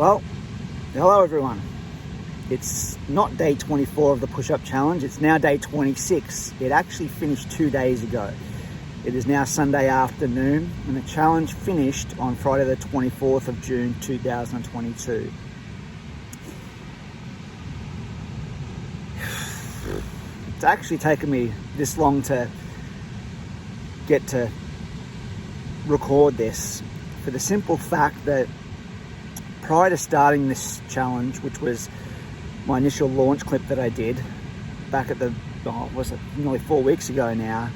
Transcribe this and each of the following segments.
Well, hello everyone. It's not day 24 of the push-up challenge, it's now day 26. It actually finished 2 days ago. It is now Sunday afternoon and the challenge finished on Friday the 24th of June 2022. It's actually taken me this long to get to record this for the simple fact that prior to starting this challenge, which was my initial launch clip that I did back at nearly 4 weeks ago now,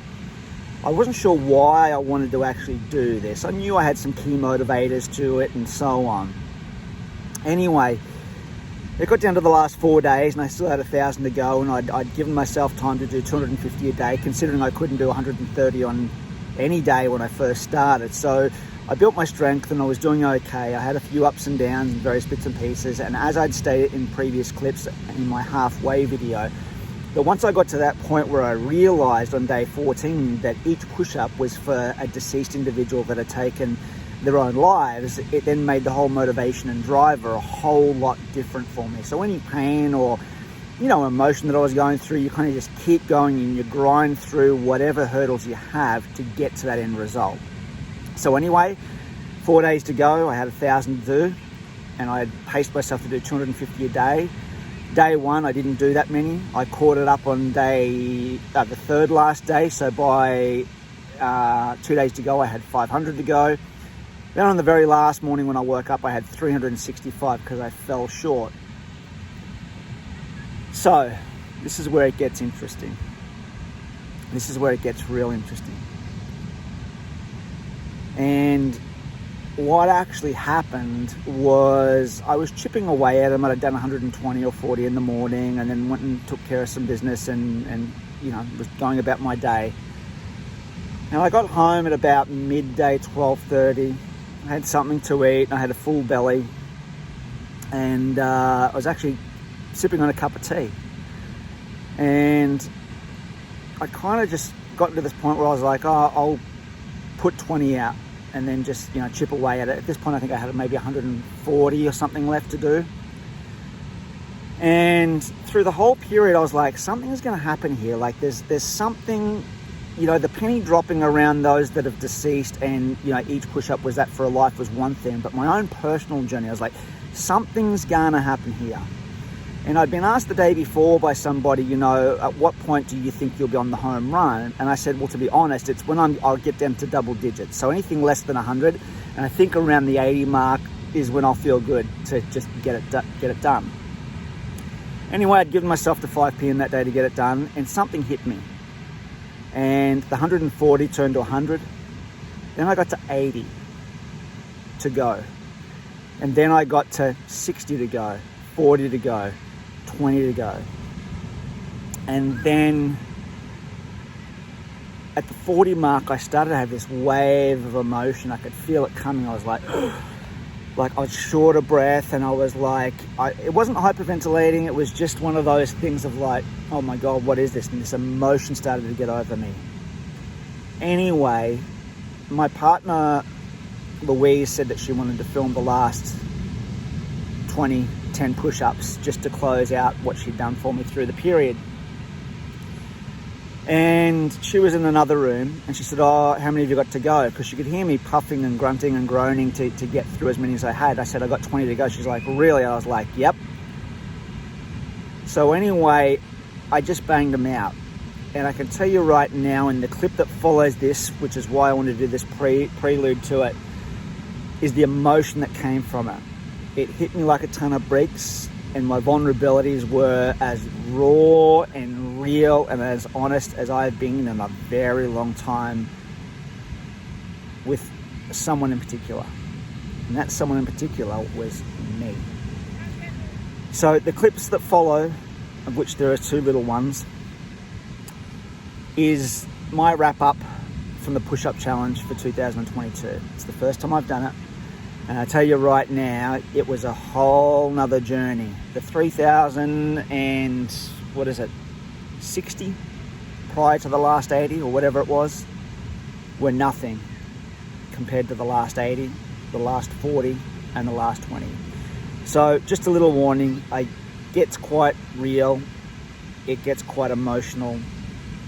I wasn't sure why I wanted to actually do this. I knew I had some key motivators to it and so on. Anyway, it got down to the last 4 days and I still had 1,000 to go, and I'd given myself time to do 250 a day, considering I couldn't do 130 on any day when I first started. So I built my strength and I was doing okay. I had a few ups and downs and various bits and pieces, and as I'd stated in previous clips in my halfway video, but once I got to that point where I realized on day 14 that each push-up was for a deceased individual that had taken their own lives, it then made the whole motivation and driver a whole lot different for me. So any pain or emotion that I was going through, you kind of just keep going and you grind through whatever hurdles you have to get to that end result. So anyway, 4 days to go, I had 1,000 to do, and I had paced myself to do 250 a day. Day one, I didn't do that many. I caught it up on the third last day, so by 2 days to go, I had 500 to go. Then on the very last morning when I woke up, I had 365 because I fell short. So, this is where it gets interesting. This is where it gets real interesting. And what actually happened was I was chipping away at them. I'd done 120 or 40 in the morning and then went and took care of some business and was going about my day. And I got home at about midday, 12:30. I had something to eat. I had a full belly. And I was actually sipping on a cup of tea. And I kind of just got to this point where I was like, I'll put 20 out and then just chip away at it. At this point I think I had maybe 140 or something left to do. And through the whole period I was like, something's going to happen here. Like there's something, the penny dropping around those that have deceased, and each push-up was that for a life was one thing, but my own personal journey, I was like, something's going to happen here. And I'd been asked the day before by somebody, at what point do you think you'll be on the home run? And I said, well, to be honest, it's when I'll get down to double digits. So anything less than 100, and I think around the 80 mark is when I'll feel good to just get it done. Anyway, I'd given myself to 5 p.m. that day to get it done, and something hit me. And the 140 turned to 100. Then I got to 80 to go. And then I got to 60 to go, 40 to go, 20 to go. And then at the 40 mark, I started to have this wave of emotion. I could feel it coming. I was like I was short of breath, and I was like, it wasn't hyperventilating. It was just one of those things of like, oh my God, what is this? And this emotion started to get over me. Anyway, my partner, Louise, said that she wanted to film the last 10 push-ups just to close out what she'd done for me through the period. And she was in another room and she said, how many have you got to go? Because she could hear me puffing and grunting and groaning to get through as many as I had. I said, I got 20 to go. She's like, really? I was like, yep. So anyway, I just banged them out. And I can tell you right now, in the clip that follows this, which is why I wanted to do this prelude to it, is the emotion that came from it. It hit me like a ton of bricks, and my vulnerabilities were as raw and real and as honest as I've been in a very long time with someone in particular. And that someone in particular was me. So the clips that follow, of which there are 2 little ones, is my wrap up from the push-up challenge for 2022. It's the first time I've done it. And I tell you right now, it was a whole nother journey. The 60 prior to the last 80 or whatever it was, were nothing compared to the last 80, the last 40, and the last 20. So just a little warning, it gets quite real, it gets quite emotional,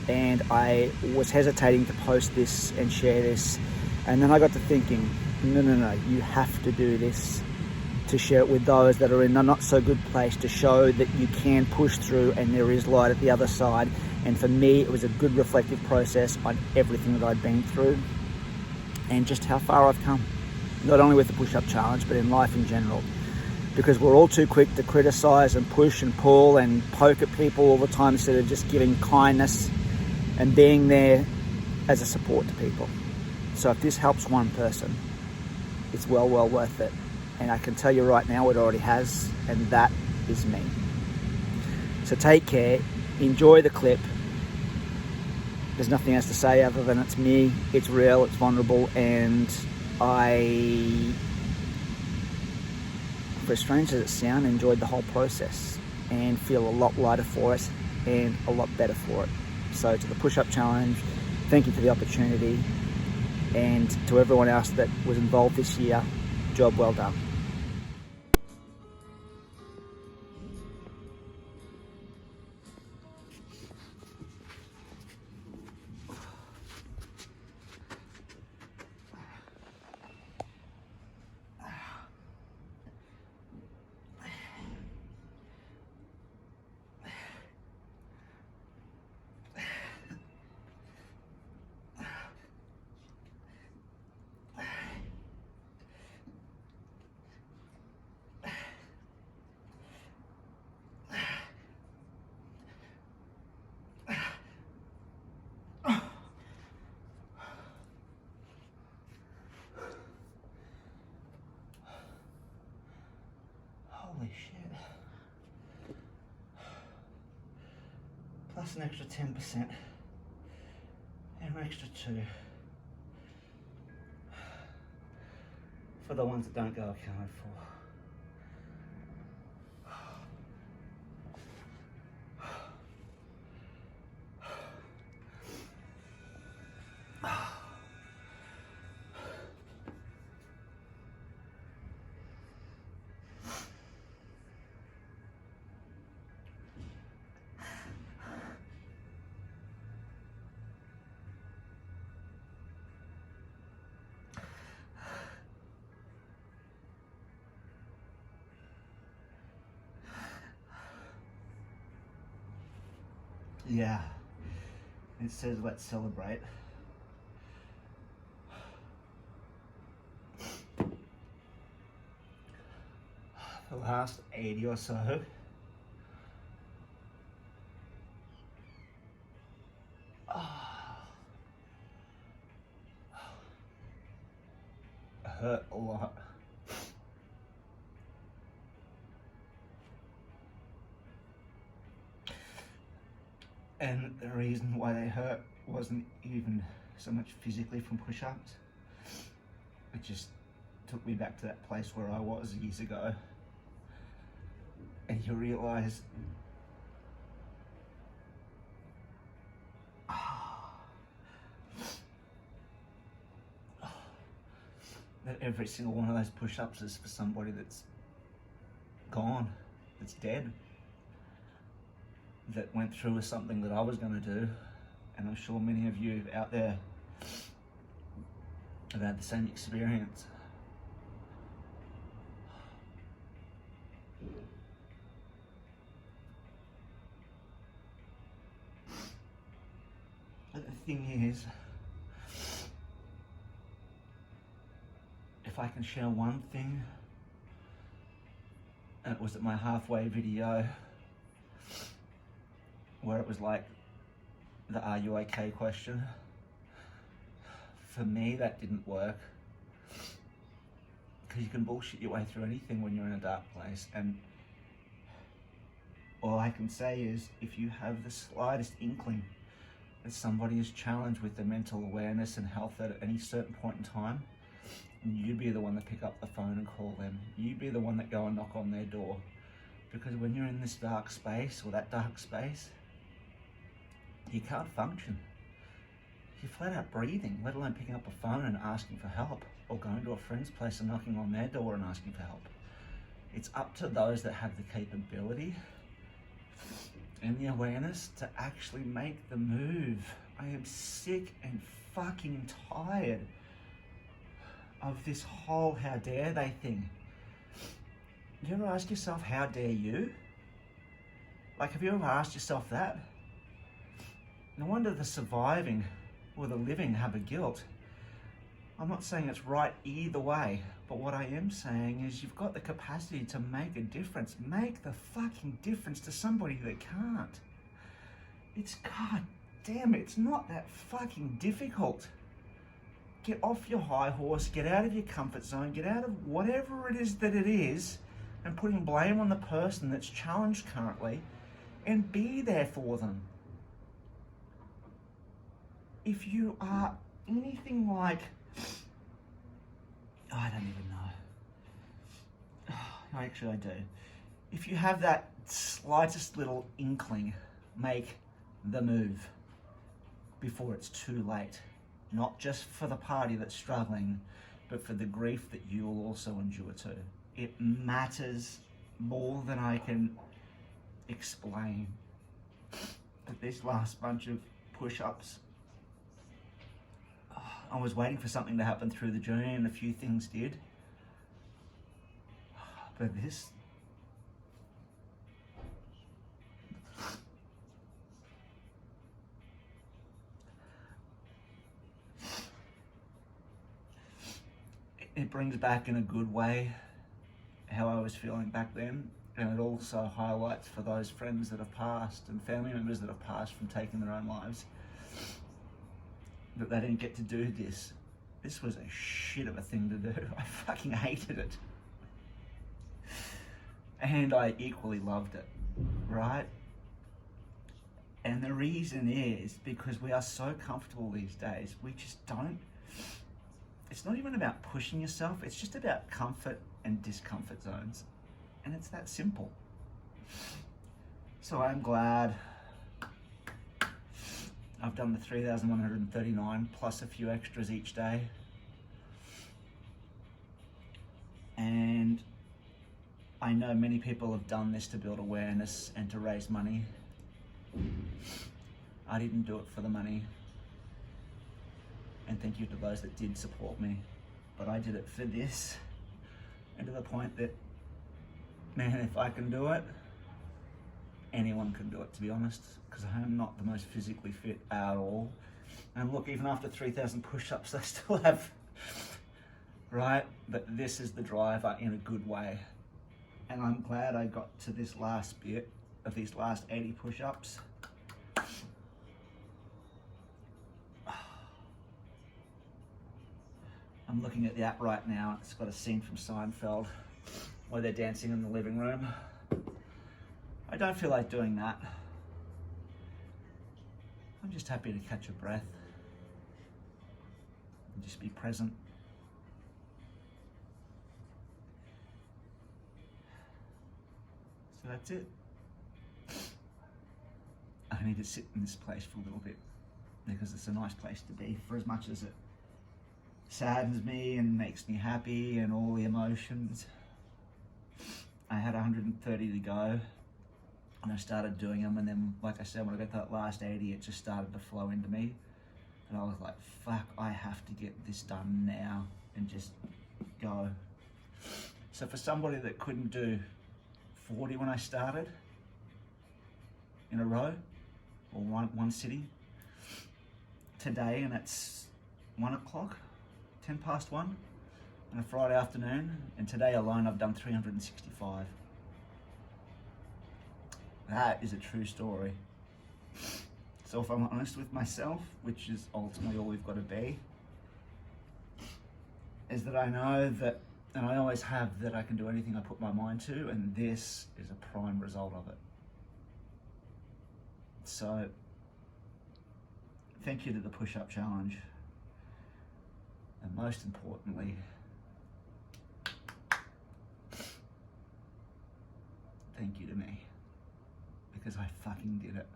and I was hesitating to post this and share this, and then I got to thinking, no, you have to do this to share it with those that are in a not so good place, to show that you can push through and there is light at the other side. And for me, it was a good reflective process on everything that I'd been through and just how far I've come, not only with the push-up challenge, but in life in general. Because we're all too quick to criticize and push and pull and poke at people all the time, instead of just giving kindness and being there as a support to people. So if this helps one person, it's well worth it. And I can tell you right now, it already has, and that is me. So take care, enjoy the clip. There's nothing else to say other than it's me, it's real, it's vulnerable, and I, for as strange as it sounds, enjoyed the whole process and feel a lot lighter for it and a lot better for it. So to the push-up challenge, thank you for the opportunity, and to everyone else that was involved this year, job well done. Holy shit. Plus an extra 10% and an extra 2 for the ones that don't go accounted for. Yeah, it says let's celebrate. The last 80 or so, hurt a lot. And the reason why they hurt wasn't even so much physically from push-ups. It just took me back to that place where I was years ago. And you realise that every single one of those push-ups is for somebody that's gone, that's dead, that went through with something that I was going to do. And I'm sure many of you out there have had the same experience. But the thing is, if I can share one thing, and it was at my halfway video where it was like the "Are you okay?" question. For me, that didn't work, because you can bullshit your way through anything when you're in a dark place. And all I can say is, if you have the slightest inkling that somebody is challenged with their mental awareness and health at any certain point in time, you be the one that pick up the phone and call them. You be the one that go and knock on their door. Because when you're in this dark space, or that dark space, you can't function. You're flat out breathing, let alone picking up a phone and asking for help, or going to a friend's place and knocking on their door and asking for help. It's up to those that have the capability and the awareness to actually make the move. I am sick and fucking tired of this whole how dare they thing. You ever ask yourself, how dare you? Like, have you ever asked yourself that? No wonder the surviving or the living have a guilt. I'm not saying it's right either way, but what I am saying is you've got the capacity to make a difference. Make the fucking difference to somebody that can't. It's, god damn, it's not that fucking difficult. Get off your high horse, get out of your comfort zone, get out of whatever it is that it is, and putting blame on the person that's challenged currently, and be there for them. If you are anything like, I don't even know. Actually, I do. If you have that slightest little inkling, make the move before it's too late. Not just for the party that's struggling, but for the grief that you'll also endure too. It matters more than I can explain. But this last bunch of push-ups, I was waiting for something to happen through the journey, and a few things did. But this, it brings back in a good way how I was feeling back then, and it also highlights for those friends that have passed and family members that have passed from taking their own lives that they didn't get to do this. This was a shit of a thing to do. I fucking hated it. And I equally loved it, right? And the reason is because we are so comfortable these days, we just don't, it's not even about pushing yourself, it's just about comfort and discomfort zones. And it's that simple. So I'm glad I've done the 3,139 plus a few extras each day. And I know many people have done this to build awareness and to raise money. I didn't do it for the money. And thank you to those that did support me. But I did it for this. And to the point that, man, if I can do it, anyone can do it, to be honest, because I am not the most physically fit at all. And look, even after 3,000 push-ups, I still have, right? But this is the driver in a good way. And I'm glad I got to this last bit of these last 80 push-ups. I'm looking at the app right now. It's got a scene from Seinfeld where they're dancing in the living room. I don't feel like doing that. I'm just happy to catch a breath and just be present. So that's it. I need to sit in this place for a little bit because it's a nice place to be, for as much as it saddens me and makes me happy and all the emotions. I had 130 to go. And I started doing them, and then, like I said, when I got to that last 80, it just started to flow into me. And I was like, fuck, I have to get this done now and just go. So for somebody that couldn't do 40 when I started in a row, or one sitting, today, and it's 1 o'clock, 10 past 1, on a Friday afternoon, and today alone I've done 365. That is a true story. So if I'm honest with myself, which is ultimately all we've got to be, is that I know that, and I always have, that I can do anything I put my mind to, and this is a prime result of it. So, thank you to the push-up challenge. And most importantly, thank you to me. Because I fucking did it.